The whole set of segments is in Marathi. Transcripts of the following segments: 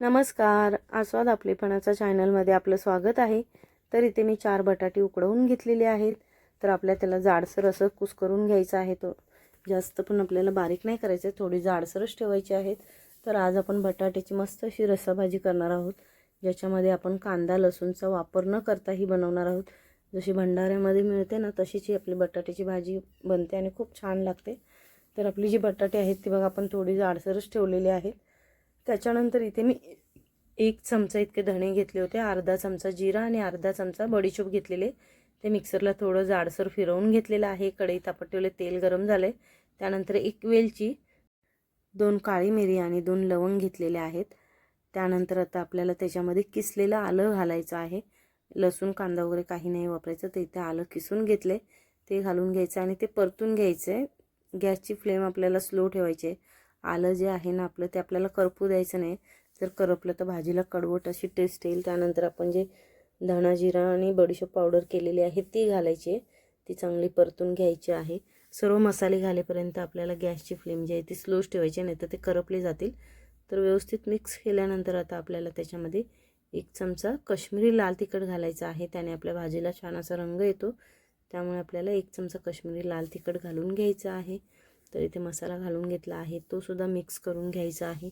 नमस्कार. आस्वाद आपलेपणाच्या चॅनलमध्ये आपलं स्वागत आहे. तर इथे मी 4 बटाटे उकडवून घेतलेले आहेत. तर आपल्याला त्याला जाडसर असं कुस्करून घ्यायचं आहे. तो जास्त पण आपल्याला बारीक नाही करायचं, थोडी जाडसरच ठेवायची आहेत. तर आज आपण बटाट्याची मस्त अशी रस्साभाजी करणार आहोत, ज्याच्यामध्ये आपण कांदा लसूणचा वापर न करता ही बनवणार आहोत. जशी भंडाऱ्यामध्ये मिळते ना, तशीच ही आपली बटाट्याची भाजी बनते आणि खूप छान लागते. तर आपली जी बटाटे आहेत ती बघा आपण थोडी जाडसरच ठेवलेली आहेत. त्याच्यानंतर इथे मी 1 चमचा इतके धणे घेतले होते, अर्धा चमचा जिरा आणि अर्धा चमचा बडीशोप घेतलेले. ते मिक्सरला थोडं जाडसर फिरवून घेतलेलं आहे. कढईत आपण ठेवले, तेल गरम झाले. त्यानंतर 1 वेलची, 2 काळी मिरी आणि 2 लवंग घेतलेले आहेत. त्यानंतर आता आपल्याला त्याच्यामध्ये किसलेलं आलं घालायचं आहे. लसूण कांदा वगैरे काही नाही वापरायचं. तर इथे आलं किसून घेतले, ते घालून घ्यायचं आणि ते परतून घ्यायचं. गॅसची फ्लेम आपल्याला स्लो ठेवायची आहे. आलं जे आहे ना आपलं, ते आपल्याला करपू द्यायचं नाही. जर करपलं तर भाजीला कडवट अशी टेस्ट येईल. त्यानंतर आपण जे धणा जिरा आणि बडीशोप पावडर केलेली आहे ती घालायची आहे. ती चांगली परतून घ्यायची आहे. सर्व मसाले घालेपर्यंत आपल्याला गॅसची फ्लेम जी आहे ती स्लोच ठेवायची, नाही तर ते करपले जातील. तर व्यवस्थित मिक्स केल्यानंतर आता आपल्याला त्याच्यामध्ये 1 चमचा काश्मीरी लाल तिखट घालायचं आहे. त्याने आपल्या भाजीला छान असा रंग येतो. त्यामुळे आपल्याला 1 चमचा काश्मीरी लाल तिखट घालून घ्यायचं आहे. तर इथे मसाला घालून घेतला आहे, तो सुद्धा मिक्स करून घ्यायचा आहे.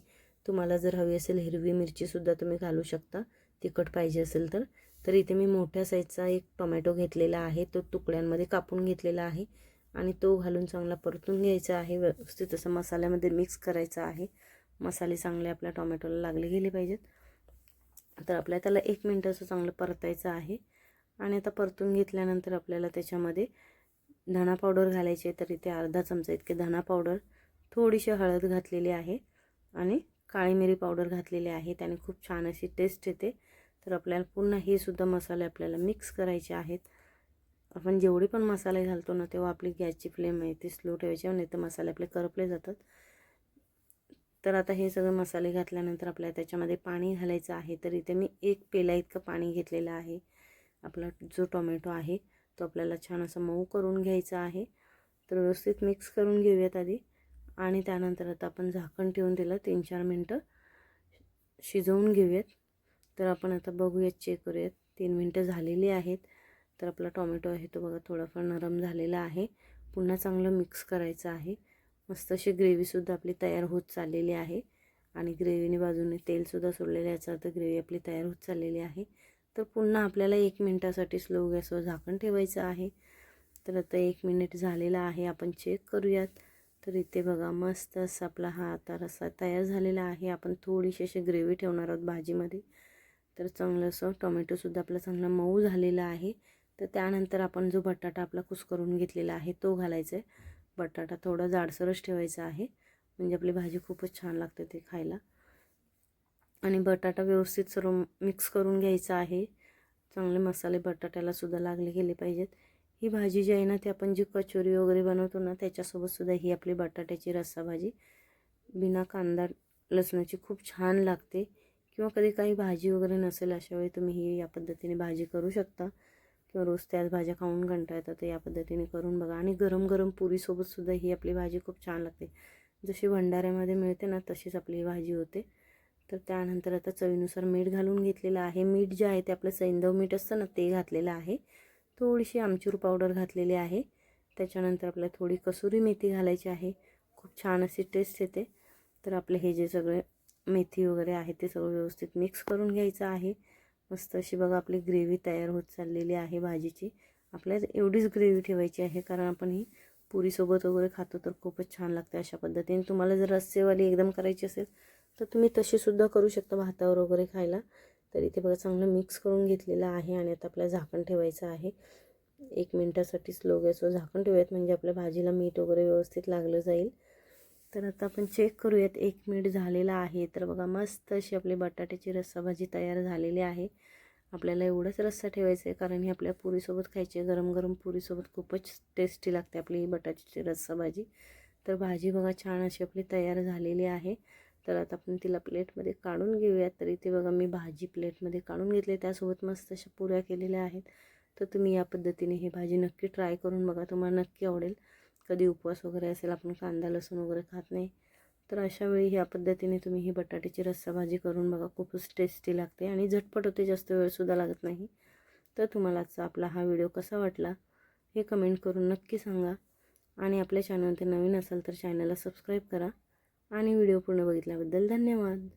तुम्हाला जर हवी असेल हिरवी मिरचीसुद्धा तुम्ही घालू शकता, तिखट पाहिजे असेल तर. तर इथे मी मोठ्या साईजचा 1 टोमॅटो घेतलेला आहे, तो तुकड्यांमध्ये कापून घेतलेला आहे आणि तो घालून चांगला परतून घ्यायचा आहे. व्यवस्थित असं मसाल्यामध्ये मिक्स करायचा आहे. मसाले चांगले आपल्या टोमॅटोला लागले गेले पाहिजेत. तर आपल्याला त्याला 1 मिनिट असं चांगलं परतायचं आहे. आणि आता परतून घेतल्यानंतर आपल्याला त्याच्यामध्ये धणा पावडर घालायची आहे. तर इथे अर्धा चमचा इतके धणा पावडर, थोडीशी हळद घातलेली आहे आणि काळी मिरी पावडर घातलेली आहे. त्याने खूप छान अशी टेस्ट येते. तर आपल्याला पुन्हा हे सुद्धा मसाले आपल्याला मिक्स करायचे आहेत. आपण जेवढे पण मसाले घालतो ना, तेव्हा आपली गॅसची फ्लेम आहे ती स्लो ठेवायची, नाही तर मसाले आपले करपले जातात. तर आता हे सगळे मसाले घातल्यानंतर आपल्याला त्याच्यामध्ये पाणी घालायचं आहे. तर इथे मी 1 पेला इतकं पाणी घेतलेलं आहे. आपला जो टोमॅटो आहे तो आपल्याला छान असं मऊ करून घ्यायचा आहे. तर व्यवस्थित मिक्स करून घेऊयात आधी आणि त्यानंतर आता आपण झाकण ठेवून त्याला 3-4 मिनटं शिजवून घेऊयात. तर आपण आता बघूयात, चेक करूयात. 3 मिनटं झालेली आहेत. तर आपला टोमॅटो आहे तो बघा थोडाफार नरम झालेला आहे. पुन्हा चांगलं मिक्स करायचं आहे. मस्त अशी ग्रेव्हीसुद्धा आपली तयार होत चाललेली आहे आणि ग्रेव्हीने बाजूने तेलसुद्धा सोडलेलं आहे. याचा अर्थ ग्रेव्ही आपली तयार होत चाललेली आहे. तर पुन्हा आपल्याला 1 मिनिटासाठी स्लो गॅसवर झाकण ठेवायचं आहे. तर आता 1 मिनिट झालेला आहे, आपण चेक करूयात. तर इथे बघा मस्त असा आपला हा आता रस्सा तयार झालेला आहे. आपण थोडीशी अशी ग्रेव्ही ठेवणार आहोत भाजीमध्ये. तर चांगलं असं टोमॅटोसुद्धा आपला चांगला मऊ झालेला आहे. तर त्यानंतर आपण जो बटाटा आपला कुस्करून घेतलेला आहे तो घालायचा आहे. बटाटा थोडा जाडसरच ठेवायचा आहे, म्हणजे आपली भाजी खूपच छान लागते ते खायला. आणि बटाटा व्यवस्थित सर्व मिक्स करून घ्यायचा आहे. चांगले मसाले बटाट्याला सुद्धा लागले गेले पाहिजेत. ही भाजी जी आहे ना, ती आपण जी कचोरी वगैरे बनवतो ना, त्याच्यासोबत सुद्धा ही आपली बटाट्याची रस्सा भाजी बिना कांदा लसणाची खूप छान लागते. किंवा कधी काही भाजी वगैरे नसेल, अशा वेळी तुम्ही ही या पद्धतीने भाजी करू शकता. किंवा रोज त्याच भाज्या खाऊन कंटाळा येतात, तर या पद्धतीने करून बघा. आणि गरम गरम पुरीसोबत सुद्धा ही आपली भाजी खूप छान लागते. जशी भंडाऱ्यामध्ये मिळते ना, तशीच आपली ही भाजी होते. तर त्यानंतर आता चवीनुसार मीठ घालून घेतलेलं आहे. मीठ जे आहे ते आपलं सैंधव मीठ असतं ना, ते घातलेलं आहे. थोडीशी आमचूर पावडर घातलेली आहे. त्याच्यानंतर आपल्याला थोडी कसुरी मेथी घालायची आहे. खूप छान अशी टेस्ट येते. तर आपले हे जे सगळे मेथी वगैरे आहे ते सगळं व्यवस्थित मिक्स करून घ्यायचं आहे. मस्त अशी बघा आपली ग्रेव्ही तयार होत चाललेली आहे भाजीची. आपल्याला एवढीच ग्रेव्ही ठेवायची आहे, कारण आपण ही पुरीसोबत वगैरे खातो तर खूपच छान लागते अशा पद्धतीने. तुम्हाला जर रस्सेवाली एकदम करायची असेल तर तुम्ही तशीसुद्धा करू शकता भातावर वगैरे खायला. तर इथे बघा चांगलं मिक्स करून घेतलेलं आहे आणि आता आपल्याला झाकण ठेवायचं आहे. 1 मिनिटासाठी स्लो गॅसवर झाकण ठेवूयात, म्हणजे आपल्या भाजीला मीठ वगैरे व्यवस्थित लागलं जाईल. तर आता आपण चेक करूयात, 1 मिनिट झालेला आहे. तर बघा मस्त अशी आपली बटाट्याची रस्सा भाजी तयार झालेली आहे. आपल्याला एवढंच रस्सा ठेवायचं आहे, कारण ही आपल्या पुरीसोबत खायची. गरम गरम पुरीसोबत खूपच टेस्टी लागते आपली ही बटाट्याची रस्सा भाजी. तर भाजी बघा छान अशी आपली तयार झालेली आहे. तर आता आपण तिला प्लेटमध्ये काढून घेऊयात. तर इथे बघा मी भाजी प्लेटमध्ये काढून घेतली, त्यासोबत मस्त अशा पुऱ्या केलेल्या आहेत. तर तुम्ही या पद्धतीने ही भाजी नक्की ट्राय करून बघा, तुम्हाला नक्की आवडेल. कधी उपवास वगैरे असेल, आपण कांदा लसूण वगैरे खात नाही, तर अशा वेळी ह्या पद्धतीने तुम्ही ही बटाट्याची रस्सा भाजी करून बघा, खूपच टेस्टी लागते आणि झटपट होते, जास्त वेळसुद्धा लागत नाही. तर तुम्हाला आजचा आपला हा व्हिडिओ कसा वाटला हे कमेंट करून नक्की सांगा. आणि आपल्या चॅनलवर नवीन असाल तर चॅनलला सबस्क्राईब करा. आणि व्हिडिओ पूर्ण बघितल्याबद्दल धन्यवाद.